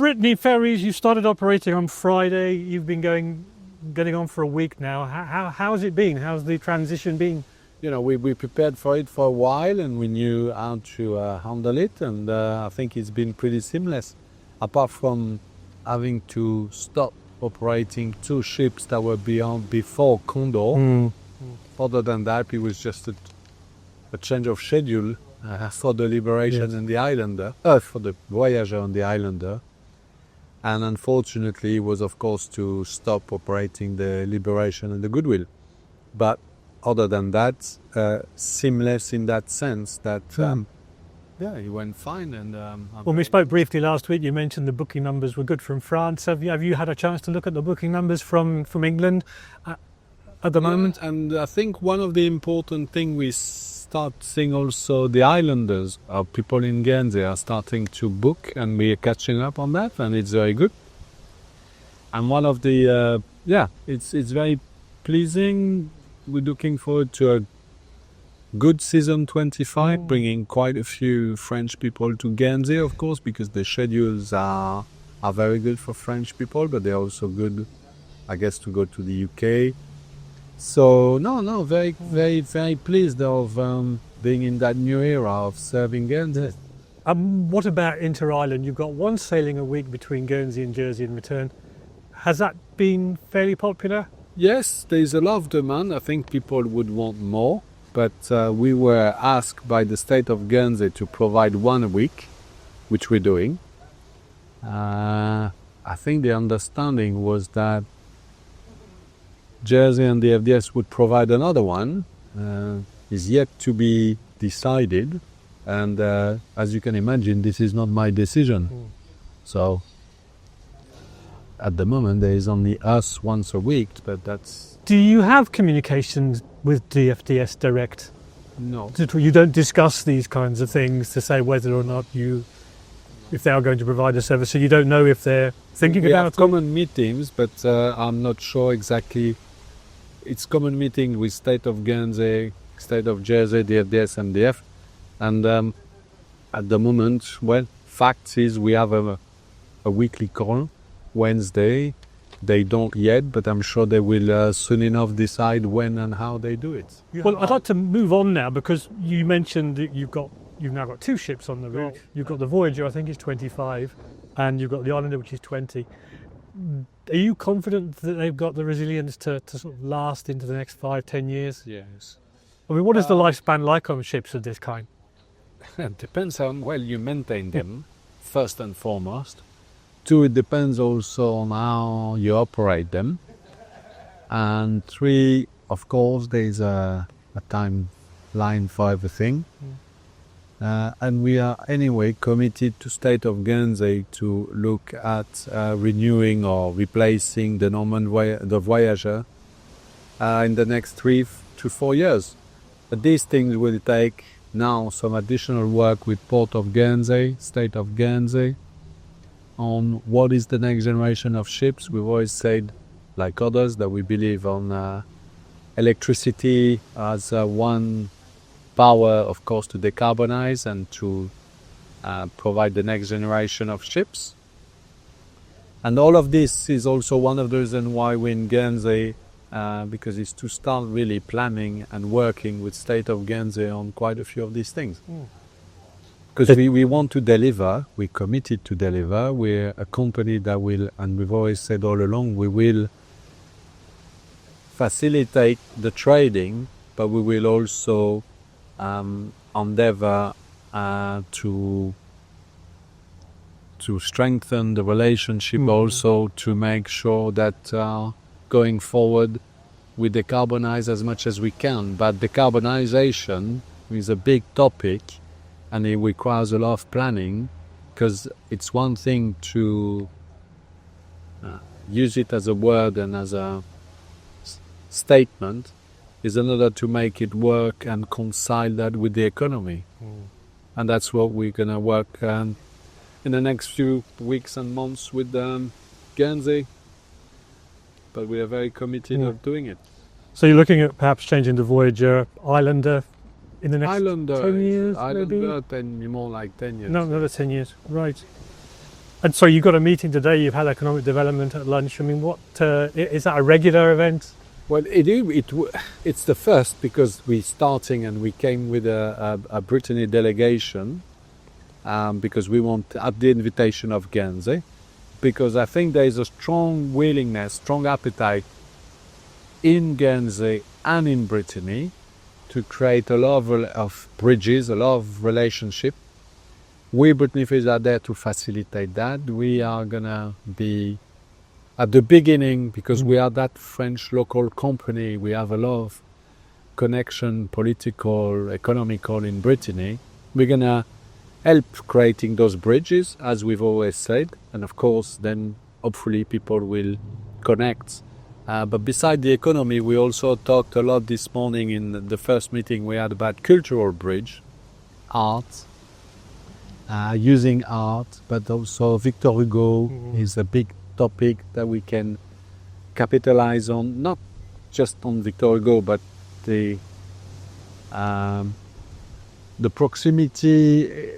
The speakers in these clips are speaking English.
Brittany Ferries, you started operating on Friday. You've been getting on for a week now. How has it been? How's the transition been? You know, we prepared for it for a while and we knew how to handle it, and I think it's been pretty seamless. Apart from having to stop operating 2 ships that were before Condor. Other than that, it was just a change of schedule for the Liberation and the Islander, for the Voyager and the Islander. And unfortunately, it was of course to stop operating the Liberation and the Goodwill. But other than that, seamless in that sense that it went fine. And when we spoke briefly last week, you mentioned the booking numbers were good from France. Have you had a chance to look at the booking numbers from England at the moment? And I think one of the important things we start seeing also, the islanders, our people in Guernsey, are starting to book, and we are catching up on that, and it's very good. And one of the it's very pleasing. We're looking forward to a good season 25, bringing quite a few French people to Guernsey, of course, because the schedules are very good for French people, but they're also good, I guess, to go to the UK. So, very, very, very pleased of being in that new era of serving Guernsey. What about inter-island? You've got 1 sailing a week between Guernsey and Jersey in return. Has that been fairly popular? Yes, there's a lot of demand. I think people would want more, but we were asked by the state of Guernsey to provide 1 a week, which we're doing. I think the understanding was that Jersey and the FDS would provide another one. Is yet to be decided, and as you can imagine, this is not my decision. So at the moment there is only us once a week, but that's... Do you have communications with DFDS direct? No. You don't discuss these kinds of things to say whether or not if they are going to provide a service, so you don't know if they're thinking we about have common meetings, but I'm not sure exactly. It's common meeting with State of Guernsey, State of Jersey, the FDS, MDF, and at the moment, fact is we have a weekly call Wednesday. They don't yet, but I'm sure they will soon enough decide when and how they do it. Well, I'd like to move on now, because you mentioned that you've now got 2 ships on the route. Right. You've got the Voyager, I think is 25, and you've got the Islander, which is 20. Are you confident that they've got the resilience to sort of last into the next 5-10 years? Yes. I mean, what is the lifespan like on ships of this kind? It depends on how well you maintain them, first and foremost. 2, it depends also on how you operate them. And 3, of course, there's a timeline for everything. And we are anyway committed to State of Guernsey to look at renewing or replacing the the Voyager in the next 3 to 4 years. But these things will take now some additional work with Port of Guernsey, State of Guernsey, on what is the next generation of ships. We've always said, like others, that we believe on electricity as one power, of course, to decarbonize and to provide the next generation of ships. And all of this is also one of the reasons why we're in Guernsey, because it's to start really planning and working with State of Guernsey on quite a few of these things. Because we want to deliver, we're committed to deliver. We're a company that will, and we've always said all along, we will facilitate the trading, but we will also endeavor to strengthen the relationship, also to make sure that going forward we decarbonize as much as we can. But decarbonization is a big topic, and it requires a lot of planning, because it's one thing to use it as a word and as a statement, is another to make it work and reconcile that with the economy. And that's what we're going to work in the next few weeks and months with Guernsey. But we are very committed of doing it. So you're looking at perhaps changing the Voyager Islander in the next 10 years, Islander, more like 10 years. No, another 10 years, right. And so you've got a meeting today, you've had economic development at lunch. I mean, what is that a regular event? Well, it's the first because we're starting and we came with a Brittany delegation because we want, at the invitation of Guernsey, because I think there is a strong willingness, strong appetite in Guernsey and in Brittany to create a lot of bridges, a lot of relationship. We, Brittany Ferries, are there to facilitate that. We are going to be at the beginning, because we are that French local company, we have a lot of connection, political, economical in Brittany. We're going to help creating those bridges, as we've always said. And of course, then hopefully people will connect. But beside the economy, we also talked a lot this morning in the first meeting we had about cultural bridge, art, using art, but also Victor Hugo is a big topic that we can capitalize on, not just on Victor Hugo, but the proximity,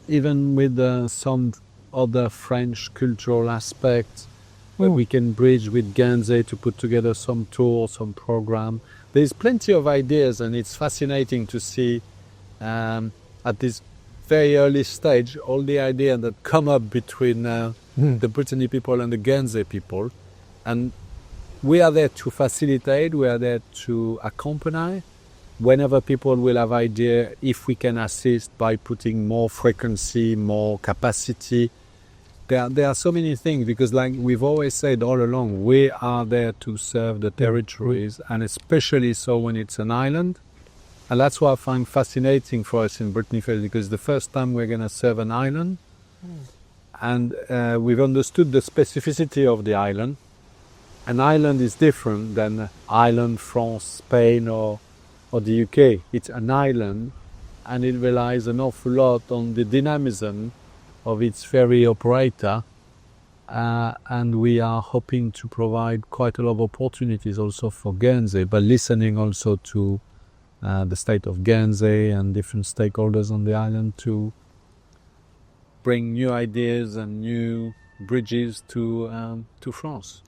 even with some other French cultural aspects, where we can bridge with Guernsey to put together some tour, some program. There's plenty of ideas, and it's fascinating to see at this very early stage all the ideas that come up between the Brittany people and the Guernsey people. And we are there to facilitate, we are there to accompany. Whenever people will have idea, if we can assist by putting more frequency, more capacity. There are so many things, because like we've always said all along, we are there to serve the territories, and especially so when it's an island. And that's what I find fascinating for us in Brittany Ferries, because the first time we're going to serve an island, and we've understood the specificity of the island. An island is different than Ireland, France, Spain, or the UK. It's an island, and it relies an awful lot on the dynamism of its ferry operator, and we are hoping to provide quite a lot of opportunities also for Guernsey, but listening also to the state of Guernsey and different stakeholders on the island to bring new ideas and new bridges to France.